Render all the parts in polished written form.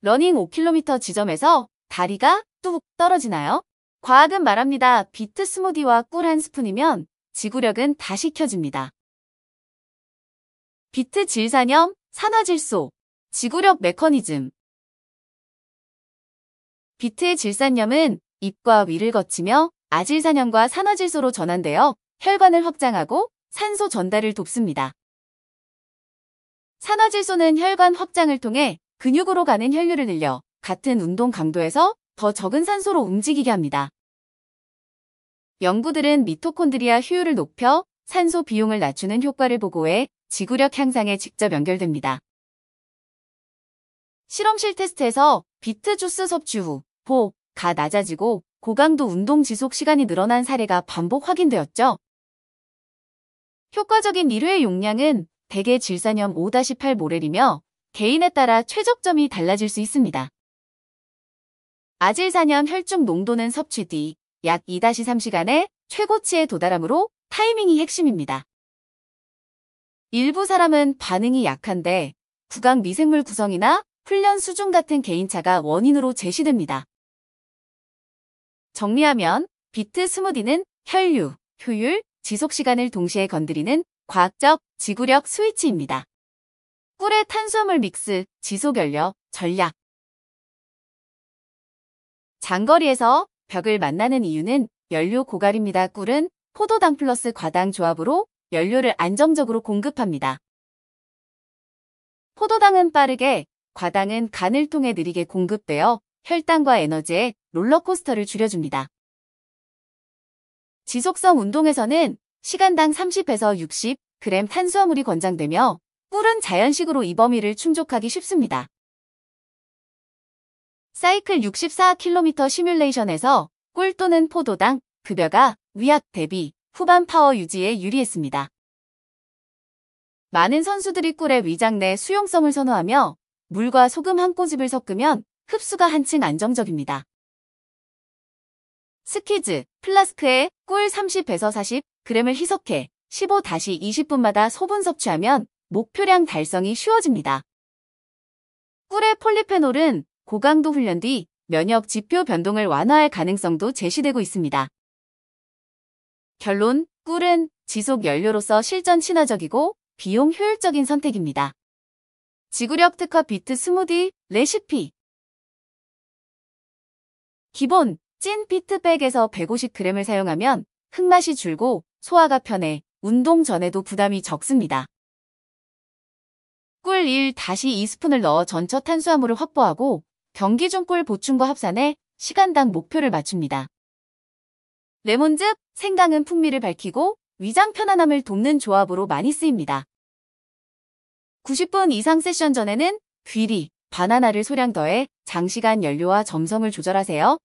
러닝 5km 지점에서 다리가 뚝 떨어지나요? 과학은 말합니다. 비트 스무디와 꿀 한 스푼이면 지구력은 다시 켜집니다. 비트 질산염, 산화질소, 지구력 메커니즘. 비트의 질산염은 입과 위를 거치며 아질산염과 산화질소로 전환되어 혈관을 확장하고 산소 전달을 돕습니다. 산화질소는 혈관 확장을 통해 근육으로 가는 혈류를 늘려 같은 운동 강도에서 더 적은 산소로 움직이게 합니다. 연구들은 미토콘드리아 효율을 높여 산소 비용을 낮추는 효과를 보고해 지구력 향상에 직접 연결됩니다. 실험실 테스트에서 비트 주스 섭취 후 가 낮아지고 고강도 운동 지속 시간이 늘어난 사례가 반복 확인되었죠. 효과적인 1회 용량은 대개 질산염 5-8모렐이며 개인에 따라 최적점이 달라질 수 있습니다. 아질산염 혈중 농도는 섭취 뒤 약 2-3시간에 최고치에 도달하므로 타이밍이 핵심입니다. 일부 사람은 반응이 약한데 구강 미생물 구성이나 훈련 수준 같은 개인차가 원인으로 제시됩니다. 정리하면 비트 스무디는 혈류, 효율, 지속시간을 동시에 건드리는 과학적 지구력 스위치입니다. 꿀의 탄수화물 믹스, 지속연료, 전략. 장거리에서 벽을 만나는 이유는 연료 고갈입니다. 꿀은 포도당 플러스 과당 조합으로 연료를 안정적으로 공급합니다. 포도당은 빠르게, 과당은 간을 통해 느리게 공급되어 혈당과 에너지의 롤러코스터를 줄여줍니다. 지속성 운동에서는 시간당 30에서 60g 탄수화물이 권장되며 꿀은 자연식으로 이 범위를 충족하기 쉽습니다. 사이클 64km 시뮬레이션에서 꿀 또는 포도당, 급여가 위약 대비 후반 파워 유지에 유리했습니다. 많은 선수들이 꿀의 위장 내 수용성을 선호하며 물과 소금 한 꼬집을 섞으면 흡수가 한층 안정적입니다. 스키즈, 플라스크에 꿀 30에서 40g을 희석해 15-20분마다 소분 섭취하면 목표량 달성이 쉬워집니다. 꿀의 폴리페놀은 고강도 훈련 뒤 면역 지표 변동을 완화할 가능성도 제시되고 있습니다. 결론, 꿀은 지속 연료로서 실전 친화적이고 비용 효율적인 선택입니다. 지구력 특화 비트 스무디 레시피. 기본, 찐 비트백에서 150g을 사용하면 흙맛이 줄고 소화가 편해 운동 전에도 부담이 적습니다. 꿀 1-2스푼을 넣어 전처 탄수화물을 확보하고 경기 중 꿀 보충과 합산해 시간당 목표를 맞춥니다. 레몬즙, 생강은 풍미를 밝히고 위장 편안함을 돕는 조합으로 많이 쓰입니다. 90분 이상 세션 전에는 귀리, 바나나를 소량 더해 장시간 연료와 점성을 조절하세요.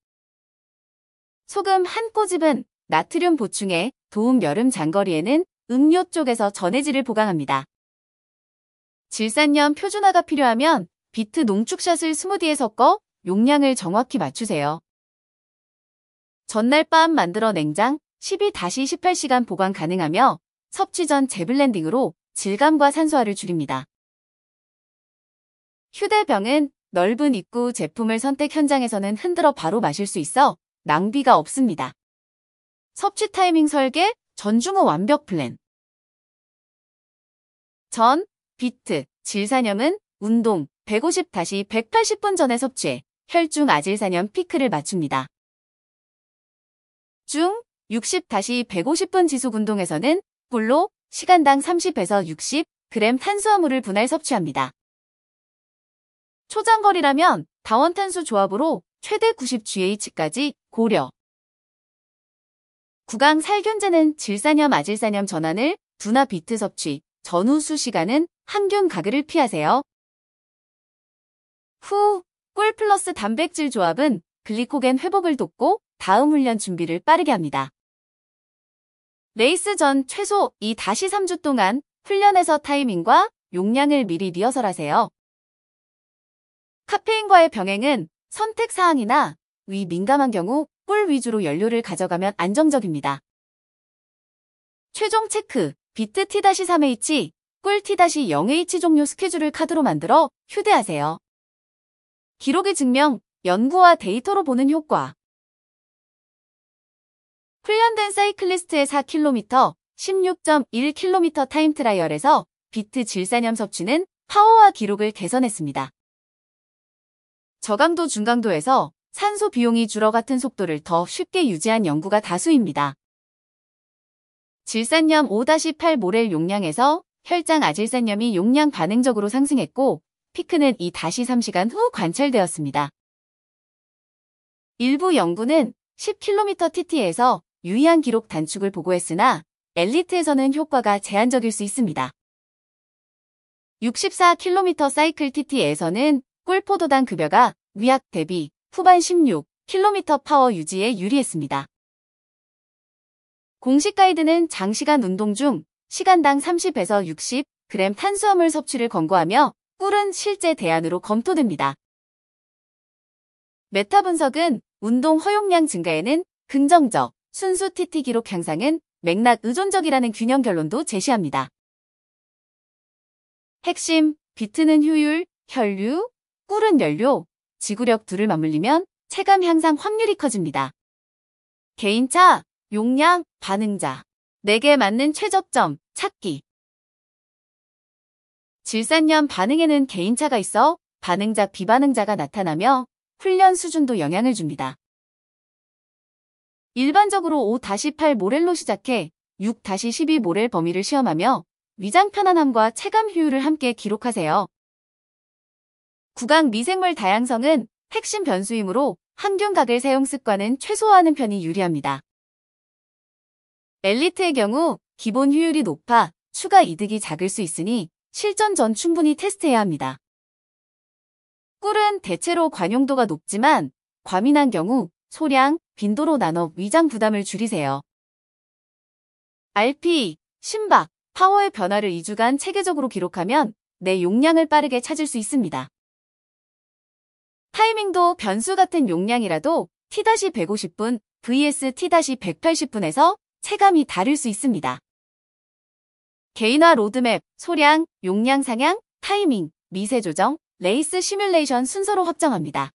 소금 한 꼬집은 나트륨 보충에 도움. 여름 장거리에는 음료 쪽에서 전해질을 보강합니다. 질산염 표준화가 필요하면 비트 농축샷을 스무디에 섞어 용량을 정확히 맞추세요. 전날 밤 만들어 냉장 12-18시간 보관 가능하며 섭취 전 재블렌딩으로 질감과 산소화를 줄입니다. 휴대병은 넓은 입구 제품을 선택. 현장에서는 흔들어 바로 마실 수 있어 낭비가 없습니다. 섭취 타이밍 설계, 전중 후 완벽 플랜. 전, 비트, 질산염은 운동 150-180분 전에 섭취해 혈중 아질산염 피크를 맞춥니다. 중, 60-150분 지속 운동에서는 꿀로 시간당 30에서 60g 탄수화물을 분할 섭취합니다. 초장거리라면 다원탄수 조합으로 최대 90GH까지 고려. 구강 살균제는 질산염 아질산염 전환을 두나 비트 섭취 전후 수시간은 항균 가글을 피하세요. 후, 꿀 플러스 단백질 조합은 글리코겐 회복을 돕고 다음 훈련 준비를 빠르게 합니다. 레이스 전 최소 2-3주 동안 훈련에서 타이밍과 용량을 미리 리허설하세요. 카페인과의 병행은 선택사항이나 위 민감한 경우 꿀 위주로 연료를 가져가면 안정적입니다. 최종 체크, 비트 T-3H, 꿀 T-0H 종류 스케줄을 카드로 만들어 휴대하세요. 기록의 증명, 연구와 데이터로 보는 효과. 훈련된 사이클리스트의 4km, 16.1km 타임 트라이얼에서 비트 질산염 섭취는 파워와 기록을 개선했습니다. 저강도 중강도에서 산소 비용이 줄어 같은 속도를 더 쉽게 유지한 연구가 다수입니다. 질산염 5-8모렐 용량에서 혈장 아질산염이 용량 반응적으로 상승했고 피크는 2-3시간 후 관찰되었습니다. 일부 연구는 10km TT에서 유의한 기록 단축을 보고했으나 엘리트에서는 효과가 제한적일 수 있습니다. 64km 사이클 TT에서는 꿀포도당 급여가 위약 대비 후반 16km 파워 유지에 유리했습니다. 공식 가이드는 장시간 운동 중 시간당 30에서 60g 탄수화물 섭취를 권고하며 꿀은 실제 대안으로 검토됩니다. 메타 분석은 운동 허용량 증가에는 긍정적, 순수 TT 기록 향상은 맥락 의존적이라는 균형 결론도 제시합니다. 핵심, 비트는 효율, 혈류, 꿀은 연료, 지구력 둘을 맞물리면 체감 향상 확률이 커집니다. 개인차, 용량, 반응자, 내게 맞는 최저점, 찾기. 질산염 반응에는 개인차가 있어 반응자, 비반응자가 나타나며 훈련 수준도 영향을 줍니다. 일반적으로 5-8모렐로 시작해 6-12모렐 범위를 시험하며 위장 편안함과 체감 효율을 함께 기록하세요. 구강 미생물 다양성은 핵심 변수이므로 항균각을 사용 습관은 최소화하는 편이 유리합니다. 엘리트의 경우 기본 효율이 높아 추가 이득이 작을 수 있으니 실전 전 충분히 테스트해야 합니다. 꿀은 대체로 관용도가 높지만 과민한 경우 소량, 빈도로 나눠 위장 부담을 줄이세요. RP, 심박, 파워의 변화를 2주간 체계적으로 기록하면 내 용량을 빠르게 찾을 수 있습니다. 타이밍도 변수 같은 용량이라도 T-150분 vs T-180분에서 체감이 다를 수 있습니다. 개인화 로드맵, 소량, 용량 상향, 타이밍, 미세 조정, 레이스 시뮬레이션 순서로 확정합니다.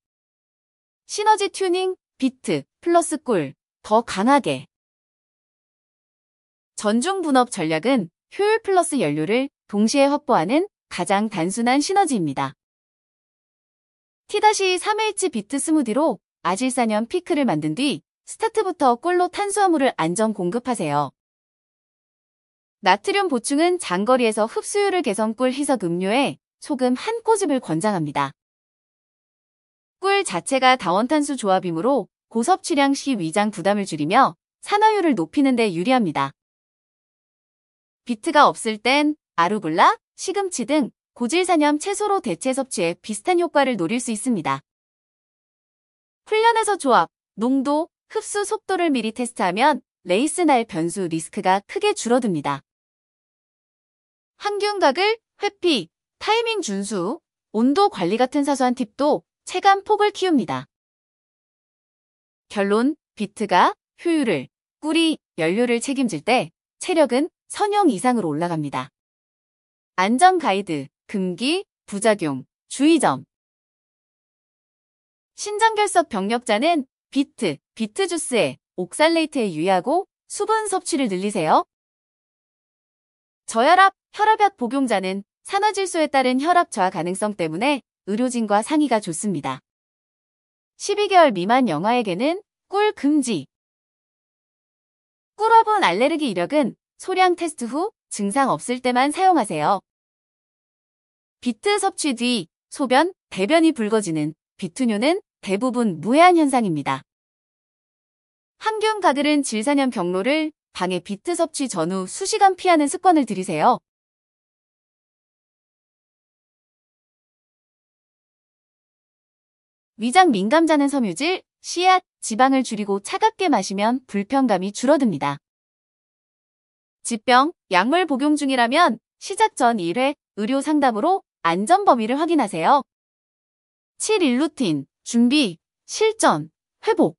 시너지 튜닝, 비트, 플러스 꿀, 더 강하게. 전중 분업 전략은 효율 플러스 연료를 동시에 확보하는 가장 단순한 시너지입니다. T-3H 비트 스무디로 아질산염 피크를 만든 뒤 스타트부터 꿀로 탄수화물을 안정 공급하세요. 나트륨 보충은 장거리에서 흡수율을 개선 꿀 희석 음료에 소금 한 꼬집을 권장합니다. 꿀 자체가 다원탄수 조합이므로 고섭취량 시 위장 부담을 줄이며 산화율을 높이는 데 유리합니다. 비트가 없을 땐 아루굴라, 시금치 등 고질산염 채소로 대체 섭취에 비슷한 효과를 노릴 수 있습니다. 훈련에서 조합, 농도, 흡수 속도를 미리 테스트하면 레이스 날 변수 리스크가 크게 줄어듭니다. 항균각을, 회피, 타이밍 준수, 온도 관리 같은 사소한 팁도 체감 폭을 키웁니다. 결론, 비트가 효율을, 꿀이 연료를 책임질 때 체력은 선형 이상으로 올라갑니다. 안전 가이드, 금기, 부작용, 주의점. 신장결석 병력자는 비트 주스에 옥살레이트에 유의하고 수분 섭취를 늘리세요. 저혈압, 혈압약 복용자는 산화질소에 따른 혈압 저하 가능성 때문에 의료진과 상의가 좋습니다. 12개월 미만 영아에게는 꿀 금지. 꿀화분 알레르기 이력은 소량 테스트 후 증상 없을 때만 사용하세요. 비트 섭취 뒤 소변, 대변이 붉어지는 비트뇨는 대부분 무해한 현상입니다. 항균 가글은 질산염 경로를 방해 비트 섭취 전후 수시간 피하는 습관을 들이세요. 위장 민감자는 섬유질, 씨앗, 지방을 줄이고 차갑게 마시면 불편감이 줄어듭니다. 질병, 약물 복용 중이라면 시작 전 1회 의료 상담으로 안전 범위를 확인하세요. 7일 루틴, 준비, 실전, 회복.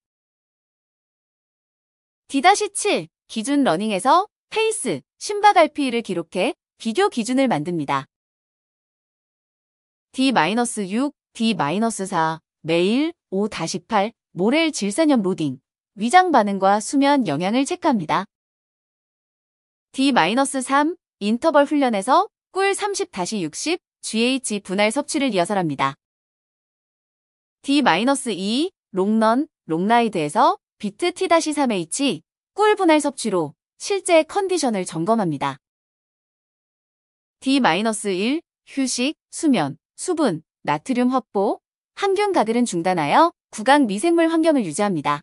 D-7 기준 러닝에서 페이스, 심박 RPE를 기록해 비교 기준을 만듭니다. D-6 D-4. 매일 5-8 모렐 질산염 로딩, 위장 반응과 수면 영향을 체크합니다. D-3. 인터벌 훈련에서 꿀 30-60 GH 분할 섭취를 리허설합니다. D-2. 롱런, 롱라이드에서 비트 T-3H 꿀 분할 섭취로 실제 컨디션을 점검합니다. D-1. 휴식, 수면, 수분, 나트륨 확보, 항균 가글은 중단하여 구강 미생물 환경을 유지합니다.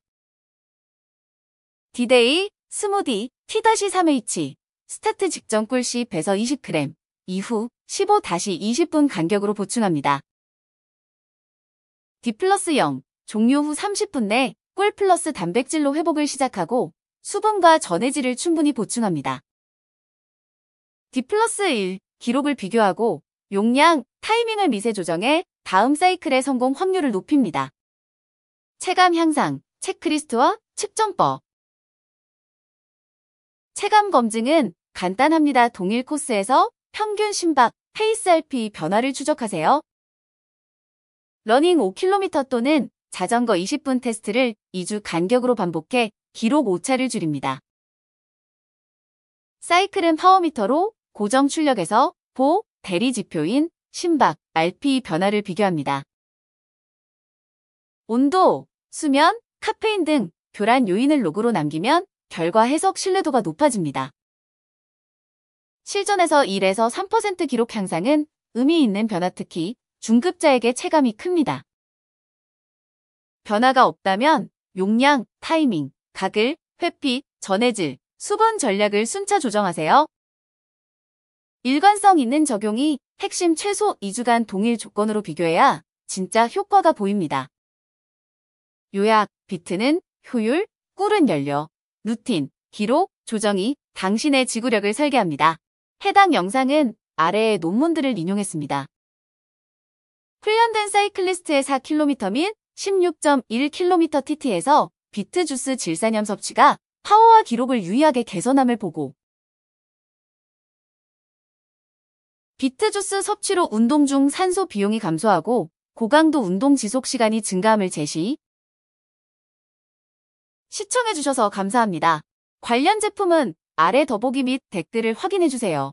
D-Day, 스무디, T-3H, 스타트 직전 꿀씨 배서 20g, 이후 15-20분 간격으로 보충합니다. D+0, 종료 후 30분 내 꿀 플러스 단백질로 회복을 시작하고 수분과 전해질을 충분히 보충합니다. D+1, 기록을 비교하고 용량, 타이밍을 미세 조정해 다음 사이클의 성공 확률을 높입니다. 체감 향상, 체크리스트와 측정법. 체감 검증은 간단합니다. 동일 코스에서 평균 심박, 페이스 RP 변화를 추적하세요. 러닝 5km 또는 자전거 20분 테스트를 2주 간격으로 반복해 기록 오차를 줄입니다. 사이클은 파워미터로 고정 출력에서 대리 지표인 심박, RP 변화를 비교합니다. 온도, 수면, 카페인 등 교란 요인을 로그로 남기면 결과 해석 신뢰도가 높아집니다. 실전에서 1에서 3% 기록 향상은 의미 있는 변화, 특히 중급자에게 체감이 큽니다. 변화가 없다면 용량, 타이밍, 가글, 회피, 전해질, 수분 전략을 순차 조정하세요. 일관성 있는 적용이 핵심 최소 2주간 동일 조건으로 비교해야 진짜 효과가 보입니다. 요약, 비트는 효율, 꿀은 연료, 루틴, 기록, 조정이 당신의 지구력을 설계합니다. 해당 영상은 아래의 논문들을 인용했습니다. 훈련된 사이클리스트의 4km 및 16.1km TT에서 비트 주스 질산염 섭취가 파워와 기록을 유의하게 개선함을 보고 비트 주스 섭취로 운동 중 산소 비용이 감소하고 고강도 운동 지속 시간이 증가함을 제시. 시청해주셔서 감사합니다. 관련 제품은 아래 더보기 및 댓글을 확인해주세요.